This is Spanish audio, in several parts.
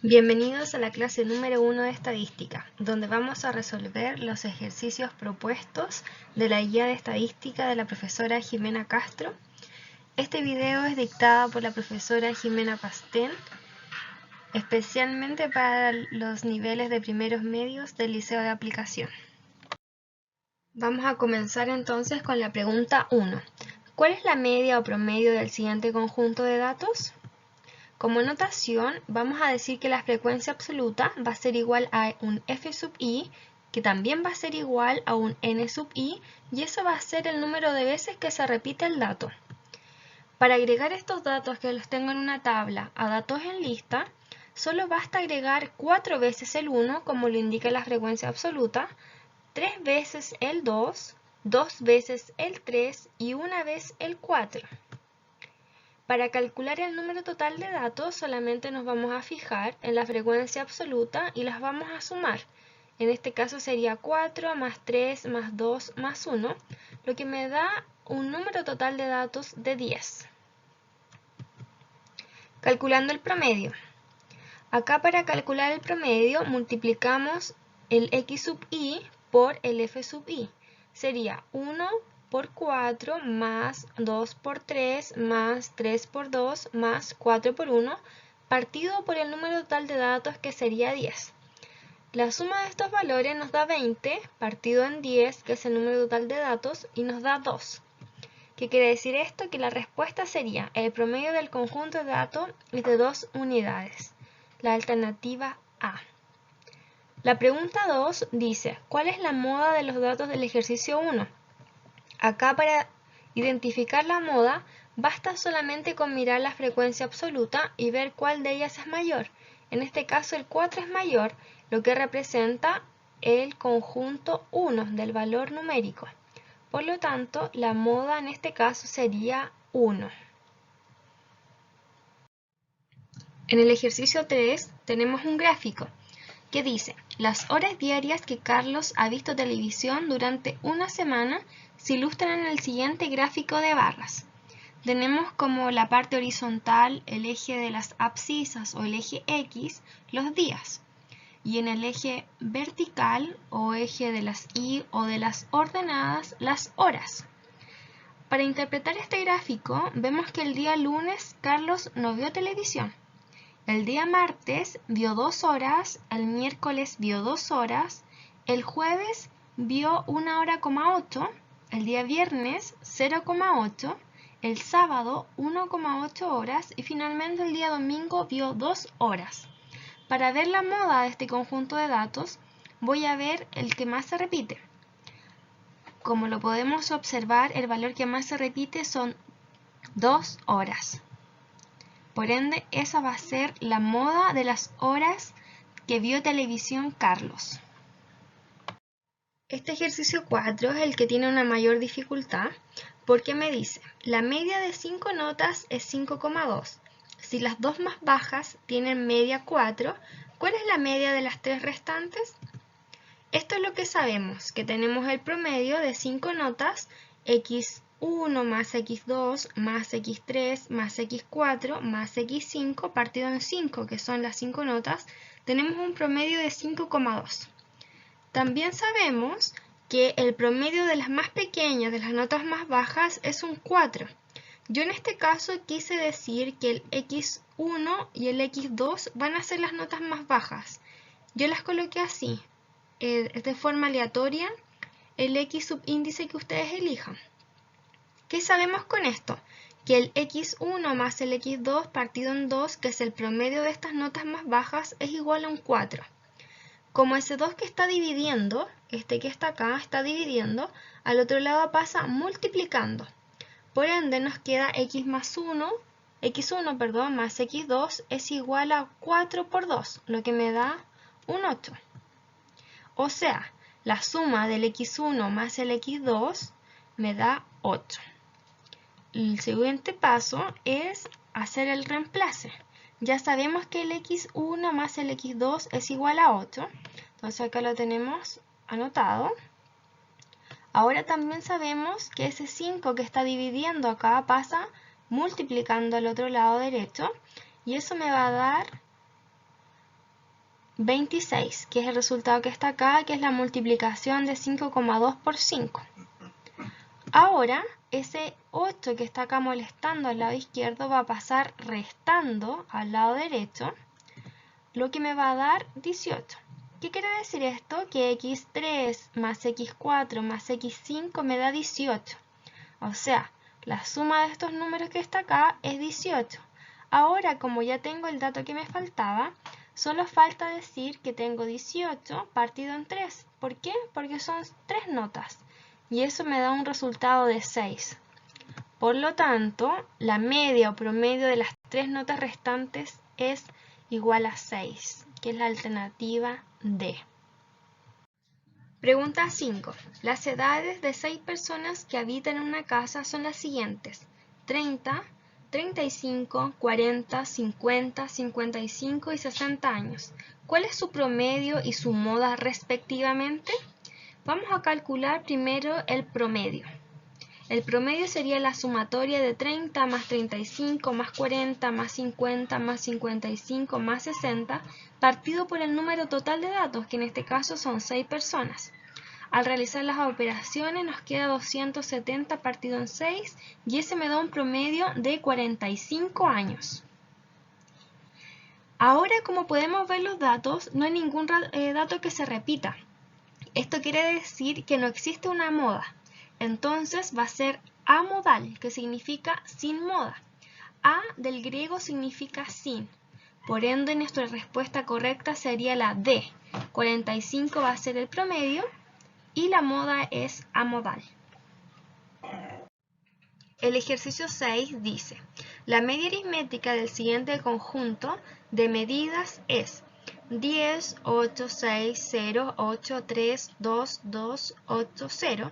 Bienvenidos a la clase número 1 de Estadística, donde vamos a resolver los ejercicios propuestos de la guía de Estadística de la profesora Jimena Castro. Este video es dictado por la profesora Jimena Pastén, especialmente para los niveles de primeros medios del Liceo de Aplicación. Vamos a comenzar entonces con la pregunta 1. ¿Cuál es la media o promedio del siguiente conjunto de datos? Como notación, vamos a decir que la frecuencia absoluta va a ser igual a un f sub i, que también va a ser igual a un n sub i, y eso va a ser el número de veces que se repite el dato. Para agregar estos datos que los tengo en una tabla a datos en lista, solo basta agregar 4 veces el 1, como lo indica la frecuencia absoluta, 3 veces el 2, 2 veces el 3 y una vez el 4. Para calcular el número total de datos solamente nos vamos a fijar en la frecuencia absoluta y las vamos a sumar. En este caso sería 4 más 3 más 2 más 1, lo que me da un número total de datos de 10. Calculando el promedio. Acá para calcular el promedio multiplicamos el x sub i por el f sub i. Sería 1 por 4 más 2 por 3 más 3 por 2 más 4 por 1 partido por el número total de datos, que sería 10. La suma de estos valores nos da 20 partido en 10, que es el número total de datos, y nos da 2. ¿Qué quiere decir esto? Que la respuesta sería el promedio del conjunto de datos es de 2 unidades. La alternativa A. La pregunta 2 dice, ¿cuál es la moda de los datos del ejercicio 1? Acá para identificar la moda, basta solamente con mirar la frecuencia absoluta y ver cuál de ellas es mayor. En este caso el 4 es mayor, lo que representa el conjunto 1 del valor numérico. Por lo tanto, la moda en este caso sería 1. En el ejercicio 3 tenemos un gráfico que dice, las horas diarias que Carlos ha visto televisión durante una semana se ilustran en el siguiente gráfico de barras. Tenemos como la parte horizontal el eje de las abscisas o el eje X, los días, y en el eje vertical o eje de las Y o de las ordenadas, las horas. Para interpretar este gráfico, vemos que el día lunes Carlos no vio televisión. El día martes vio 2 horas, el miércoles vio 2 horas, el jueves vio 1 hora, 8, el día viernes 0,8, el sábado 1,8 horas y finalmente el día domingo vio 2 horas. Para ver la moda de este conjunto de datos, voy a ver el que más se repite. Como lo podemos observar, el valor que más se repite son 2 horas. Por ende, esa va a ser la moda de las horas que vio televisión Carlos. Este ejercicio 4 es el que tiene una mayor dificultad porque me dice, la media de 5 notas es 5,2. Si las dos más bajas tienen media 4, ¿cuál es la media de las 3 restantes? Esto es lo que sabemos, que tenemos el promedio de 5 notas, x1 más x2 más x3 más x4 más x5 partido en 5, que son las 5 notas, tenemos un promedio de 5,2. También sabemos que el promedio de las más pequeñas, de las notas más bajas, es un 4. Yo en este caso quise decir que el x1 y el x2 van a ser las notas más bajas. Yo las coloqué así, de forma aleatoria, el x subíndice que ustedes elijan. ¿Qué sabemos con esto? Que el x1 más el x2 partido en 2, que es el promedio de estas notas más bajas, es igual a un 4. Como ese 2 que está dividiendo, este que está acá está dividiendo, al otro lado pasa multiplicando. Por ende nos queda x1 más x2 es igual a 4 por 2, lo que me da un 8. O sea, la suma del x1 más el x2 me da 8. El siguiente paso es hacer el reemplace. Ya sabemos que el x1 más el x2 es igual a 8. Entonces acá lo tenemos anotado. Ahora también sabemos que ese 5 que está dividiendo acá pasa multiplicando al otro lado derecho. Y eso me va a dar 26, que es el resultado que está acá, que es la multiplicación de 5,2 por 5. Ahora, ese 8 que está acá molestando al lado izquierdo va a pasar restando al lado derecho, lo que me va a dar 18. ¿Qué quiere decir esto? Que x3 más x4 más x5 me da 18. O sea, la suma de estos números que está acá es 18. Ahora, como ya tengo el dato que me faltaba, solo falta decir que tengo 18 partido en 3. ¿Por qué? Porque son 3 notas. Y eso me da un resultado de 6. Por lo tanto, la media o promedio de las 3 notas restantes es igual a 6, que es la alternativa D. Pregunta 5. Las edades de 6 personas que habitan en una casa son las siguientes: 30, 35, 40, 50, 55 y 60 años. ¿Cuál es su promedio y su moda respectivamente? Vamos a calcular primero el promedio. El promedio sería la sumatoria de 30 más 35 más 40 más 50 más 55 más 60 partido por el número total de datos, que en este caso son 6 personas. Al realizar las operaciones nos queda 270 partido en 6 y ese me da un promedio de 45 años. Ahora, como podemos ver los datos, no hay ningún dato que se repita. Esto quiere decir que no existe una moda. Entonces va a ser amodal, que significa sin moda. A del griego significa sin. Por ende, nuestra respuesta correcta sería la D. 45 va a ser el promedio y la moda es amodal. El ejercicio 6 dice: la media aritmética del siguiente conjunto de medidas es 10, 8, 6, 0, 8, 3, 2, 2, 8, 0.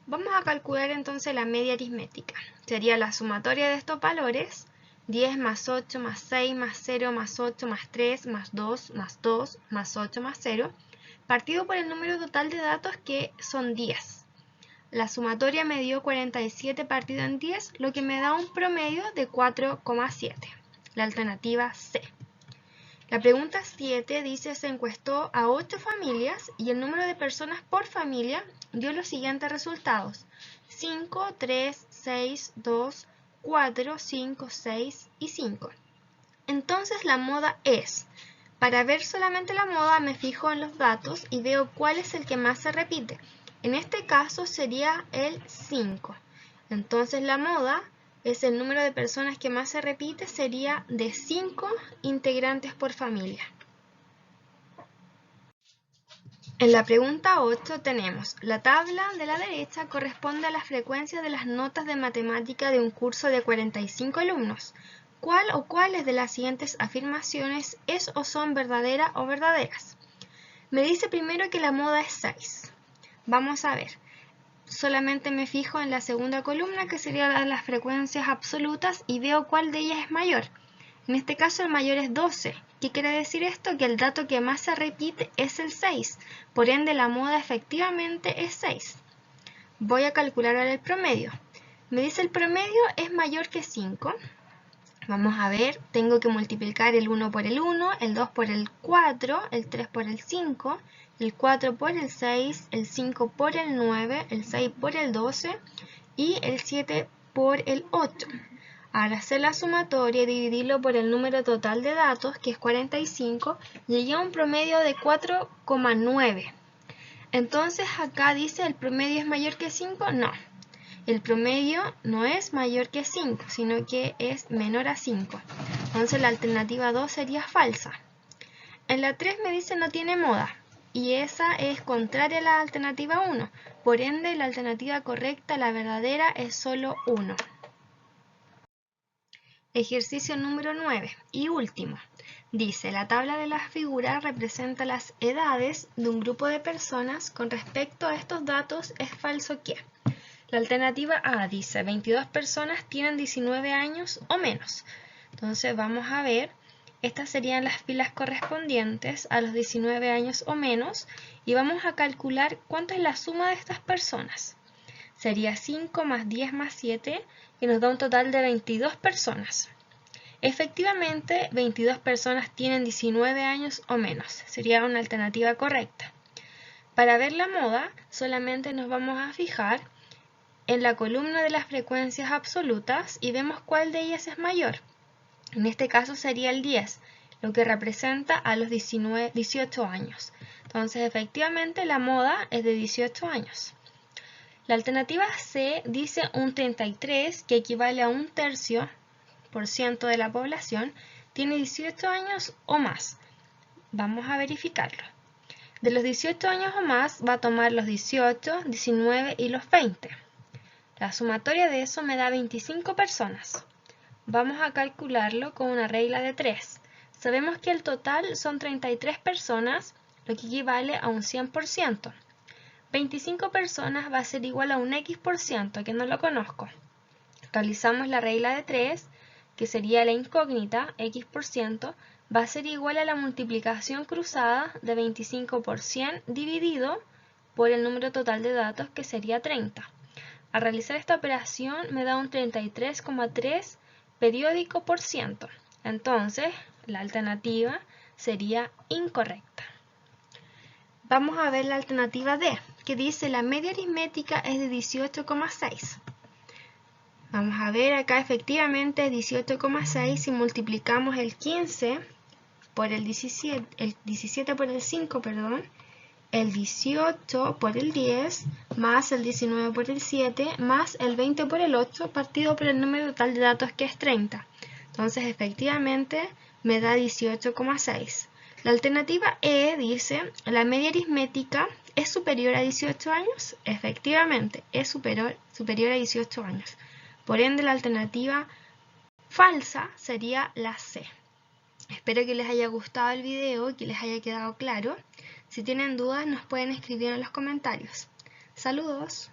Vamos a calcular entonces la media aritmética. Sería la sumatoria de estos valores: 10 más 8 más 6 más 0 más 8 más 3 más 2 más 2 más 8 más 0, partido por el número total de datos, que son 10. La sumatoria me dio 47 partido en 10, lo que me da un promedio de 4,7. La alternativa C. La pregunta 7 dice: se encuestó a 8 familias y el número de personas por familia dio los siguientes resultados: 5, 3, 6, 2, 4, 5, 6 y 5. Entonces la moda es: para ver solamente la moda me fijo en los datos y veo cuál es el que más se repite. En este caso sería el 5. Entonces la moda es el número de personas que más se repite, sería de 5 integrantes por familia. En la pregunta 8 tenemos: la tabla de la derecha corresponde a las frecuencias de las notas de matemática de un curso de 45 alumnos. ¿Cuál o cuáles de las siguientes afirmaciones es o son verdadera o verdaderas? Me dice primero que la moda es 6. Vamos a ver. Solamente me fijo en la segunda columna, que sería las frecuencias absolutas, y veo cuál de ellas es mayor. En este caso el mayor es 12. ¿Qué quiere decir esto? Que el dato que más se repite es el 6. Por ende la moda efectivamente es 6. Voy a calcular ahora el promedio. Me dice el promedio es mayor que 5. Vamos a ver, tengo que multiplicar el 1 por el 1, el 2 por el 4, el 3 por el 5, el 4 por el 6, el 5 por el 9, el 6 por el 12 y el 7 por el 8. Ahora hacer la sumatoria y dividirlo por el número total de datos, que es 45, llegué a un promedio de 4,9. Entonces acá dice: ¿el promedio es mayor que 5? No. El promedio no es mayor que 5, sino que es menor a 5. Entonces la alternativa 2 sería falsa. En la 3 me dice no tiene moda, y esa es contraria a la alternativa 1. Por ende, la alternativa correcta, la verdadera, es solo 1. Ejercicio número 9 y último. Dice: la tabla de las figuras representa las edades de un grupo de personas. Con respecto a estos datos, ¿es falso qué? La alternativa A dice: 22 personas tienen 19 años o menos. Entonces vamos a ver, estas serían las filas correspondientes a los 19 años o menos y vamos a calcular cuánto es la suma de estas personas. Sería 5 más 10 más 7, que nos da un total de 22 personas. Efectivamente, 22 personas tienen 19 años o menos. Sería una alternativa correcta. Para ver la moda, solamente nos vamos a fijar en la columna de las frecuencias absolutas y vemos cuál de ellas es mayor. En este caso sería el 10, lo que representa a los 18 años. Entonces, efectivamente, la moda es de 18 años. La alternativa C dice un 33, que equivale a 1/3% de la población, tiene 18 años o más. Vamos a verificarlo. De los 18 años o más va a tomar los 18, 19 y los 20. La sumatoria de eso me da 25 personas. Vamos a calcularlo con una regla de 3. Sabemos que el total son 33 personas, lo que equivale a un 100%. 25 personas va a ser igual a un X%, que no lo conozco. Realizamos la regla de 3, que sería la incógnita, X%, va a ser igual a la multiplicación cruzada de 25 por 100 dividido por el número total de datos, que sería 30. Al realizar esta operación me da un 33,3 periódico por ciento. Entonces, la alternativa sería incorrecta. Vamos a ver la alternativa D, que dice la media aritmética es de 18,6. Vamos a ver acá, efectivamente es 18,6 si multiplicamos el 15 por el 17 por el 5, perdón, el 18 por el 10, más el 19 por el 7, más el 20 por el 8, partido por el número total de datos, que es 30. Entonces, efectivamente, me da 18,6. La alternativa E dice, ¿la media aritmética es superior a 18 años? Efectivamente, es superior a 18 años. Por ende, la alternativa falsa sería la C. Espero que les haya gustado el video y que les haya quedado claro. Si tienen dudas, nos pueden escribir en los comentarios. ¡Saludos!